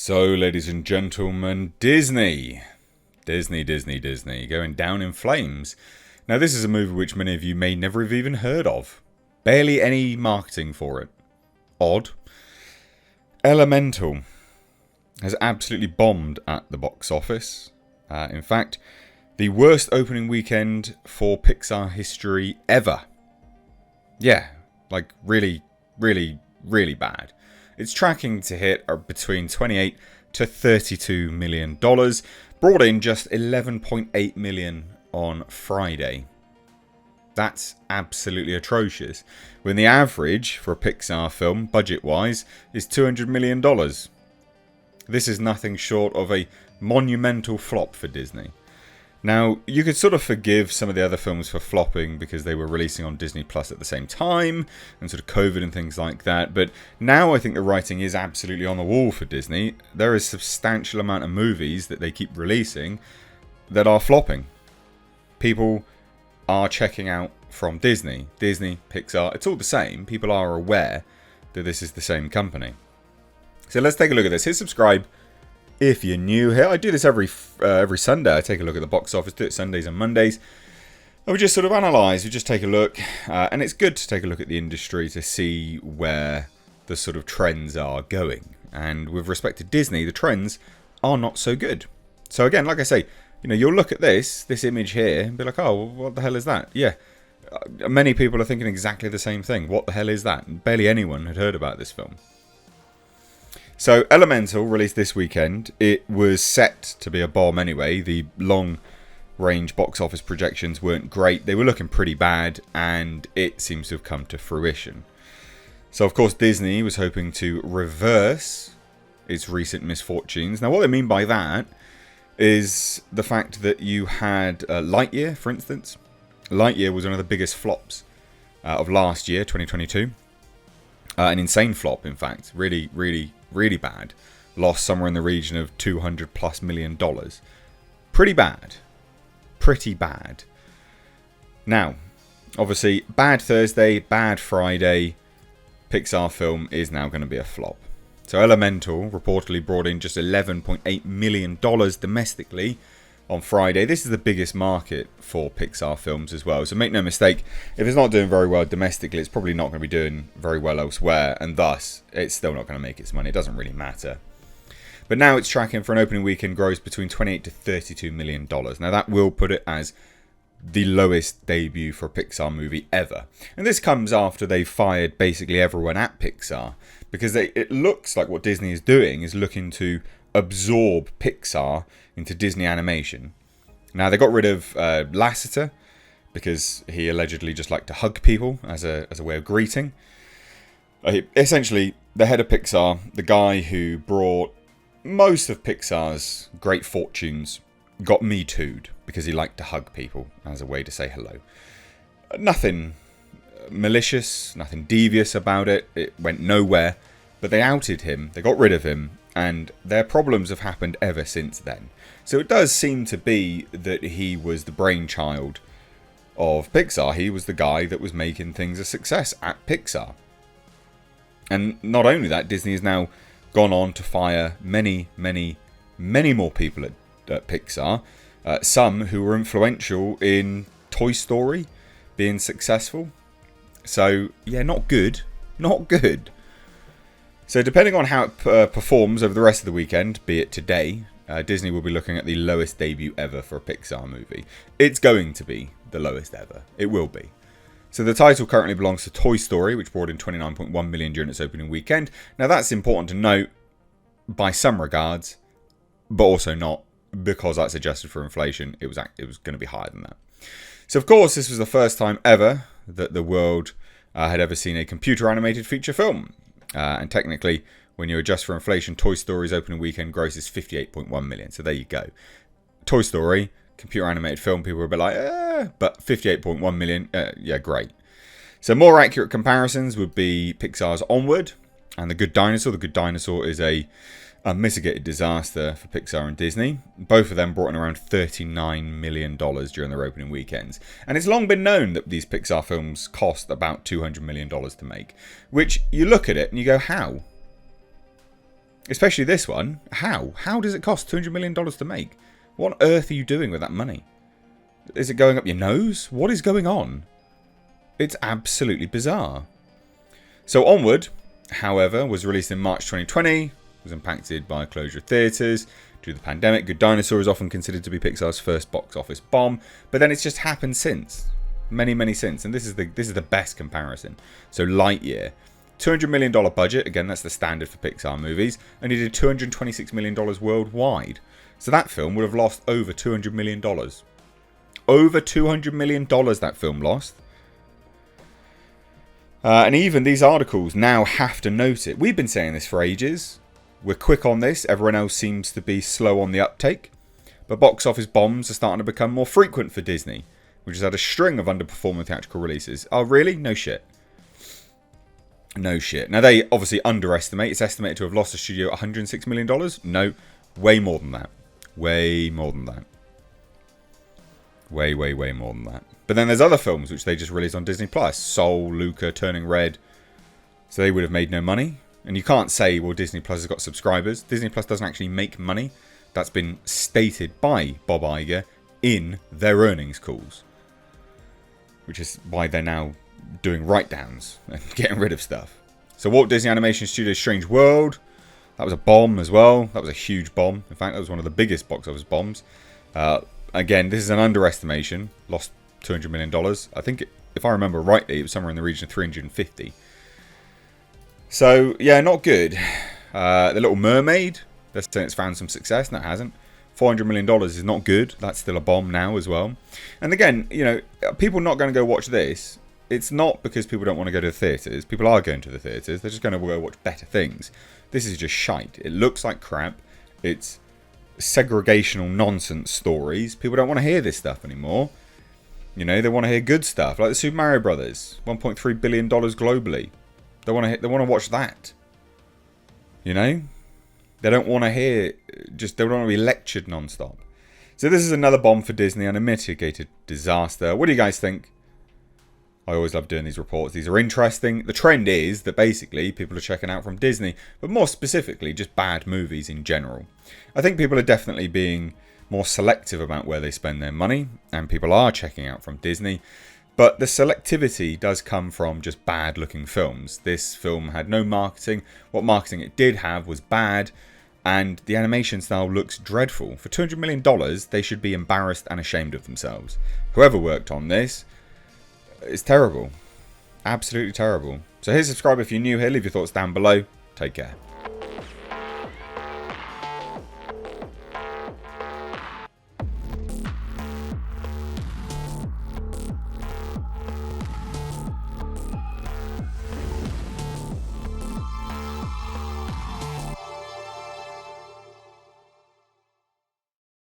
So, ladies and gentlemen, Disney, going down in flames. Now, this is a movie which many of you may never have even heard of. Barely any marketing for it. Odd. Elemental has absolutely bombed at the box office. In fact, the worst opening weekend for Pixar history ever. Yeah, like really bad. It's tracking to hit between $28 to $32 million. Brought in just $11.8 million on Friday. That's absolutely atrocious. When the average for a Pixar film, budget-wise, is $200 million. This is nothing short of a monumental flop for Disney. Now, you could sort of forgive some of the other films for flopping because they were releasing on Disney Plus at the same time, and sort of COVID and things like that, but now I think the writing is absolutely on the wall for Disney. There is a substantial amount of movies that they keep releasing that are flopping. People are checking out from Disney. Disney, Pixar, it's all the same. People are aware that this is the same company. So let's take a look at this. Hit subscribe if you're new here. I do this every Sunday. I take a look at the box office, do it Sundays and Mondays. And we just sort of analyse, we just take a look. And it's good to take a look at the industry to see where the sort of trends are going. And with respect to Disney, the trends are not so good. So again, like I say, you'll look at this image here and be like, oh, well, what the hell is that? Yeah, many people are thinking exactly the same thing. What the hell is that? Barely anyone had heard about this film. So, Elemental released this weekend. It was set to be a bomb anyway. The long-range box office projections weren't great. They were looking pretty bad, and it seems to have come to fruition. So, of course, Disney was hoping to reverse its recent misfortunes. Now, what they mean by that is the fact that you had Lightyear, for instance. Lightyear was one of the biggest flops of last year, 2022. An insane flop, in fact. Really bad. Lost somewhere in the region of $200+ million. Pretty bad. Now, obviously, bad Thursday, bad Friday. Pixar film is now going to be a flop. So Elemental reportedly brought in just $11.8 million domestically on Friday. This is the biggest market for Pixar films as well. So make no mistake, if it's not doing very well domestically, it's probably not going to be doing very well elsewhere. And thus, it's still not going to make its money. It doesn't really matter. But now it's tracking for an opening weekend gross between $28 to $32 million. Now that will put it as the lowest debut for a Pixar movie ever. And this comes after they fired basically everyone at Pixar. Because it looks like what Disney is doing is looking to absorb Pixar into Disney animation. Now, they got rid of Lasseter because he allegedly just liked to hug people as a way of greeting. Essentially, the head of Pixar, the guy who brought most of Pixar's great fortunes, got Me Too'd because he liked to hug people as a way to say hello. Nothing malicious, nothing devious about it. It went nowhere. But they outed him, they got rid of him, and their problems have happened ever since then. So it does seem to be that he was the brainchild of Pixar. He was the guy that was making things a success at Pixar. And not only that, Disney has now gone on to fire many more people at Pixar. Some who were influential in Toy Story being successful. So, yeah, not good. So depending on how it performs over the rest of the weekend, be it today, Disney will be looking at the lowest debut ever for a Pixar movie. It's going to be the lowest ever. It will be. So the title currently belongs to Toy Story, which brought in $29.1 million during its opening weekend. Now that's important to note by some regards, but also not, because that's adjusted for inflation. It was going to be higher than that. So of course, this was the first time ever that the world had ever seen a computer animated feature film. And technically, when you adjust for inflation, Toy Story's opening weekend gross is $58.1 million. So there you go. Toy Story, computer animated film, people were a bit like, but $58.1 million, yeah, great. So more accurate comparisons would be Pixar's Onward and The Good Dinosaur. The Good Dinosaur is a unmitigated disaster for Pixar and Disney. Both of them brought in around $39 million during their opening weekends. And it's long been known that these Pixar films cost about $200 million to make. Which, you look at it and you go, how? Especially this one. How? How does it cost $200 million to make? What on earth are you doing with that money? Is it going up your nose? What is going on? It's absolutely bizarre. So Onward, however, was released in March 2020. Was impacted by closure of theatres due to the pandemic. Good Dinosaur is often considered to be Pixar's first box office bomb, but then it's just happened since. Many since. And this is the best comparison. So Lightyear. $200 million budget, again that's the standard for Pixar movies, and it did $226 million worldwide. So that film would have lost over $200 million. Over $200 million that film lost. And even these articles now have to note it. We've been saying this for ages. We're quick on this, everyone else seems to be slow on the uptake. But box office bombs are starting to become more frequent for Disney, which has had a string of underperforming theatrical releases. Oh really? No shit. No shit. Now they obviously underestimate. It's estimated to have lost the studio $106 million. No, way more than that. Way more than that. Way more than that. But then there's other films which they just released on Disney Plus. Soul, Luca, Turning Red. So they would have made no money. And you can't say, well, Disney Plus has got subscribers. Disney Plus doesn't actually make money. That's been stated by Bob Iger in their earnings calls. Which is why they're now doing write-downs and getting rid of stuff. So Walt Disney Animation Studios' Strange World, that was a bomb as well. That was a huge bomb. In fact, that was one of the biggest box office bombs. Again, this is an underestimation. Lost $200 million. I think, if I remember rightly, it was somewhere in the region of 350. So, yeah, not good. The Little Mermaid, they're saying it's found some success, and that hasn't. $400 million is not good. That's still a bomb now as well. And again, you know, people not going to go watch this. It's not because people don't want to go to the theatres. People are going to the theatres. They're just going to go watch better things. This is just shite. It looks like crap. It's segregational nonsense stories. People don't want to hear this stuff anymore. You know, they want to hear good stuff. Like the Super Mario Brothers. $1.3 billion globally. They want to watch that. You know? They don't want to hear... They don't want to be lectured non-stop. So this is another bomb for Disney and a mitigated disaster. What do you guys think? I always love doing these reports. These are interesting. The trend is that basically people are checking out from Disney, but more specifically just bad movies in general. I think people are definitely being more selective about where they spend their money, and people are checking out from Disney. But the selectivity does come from just bad looking films. This film had no marketing. What marketing it did have was bad, and the animation style looks dreadful. For $200 million, they should be embarrassed and ashamed of themselves. Whoever worked on this, it's terrible. Absolutely terrible. So hit subscribe if you're new here. Leave your thoughts down below. Take care.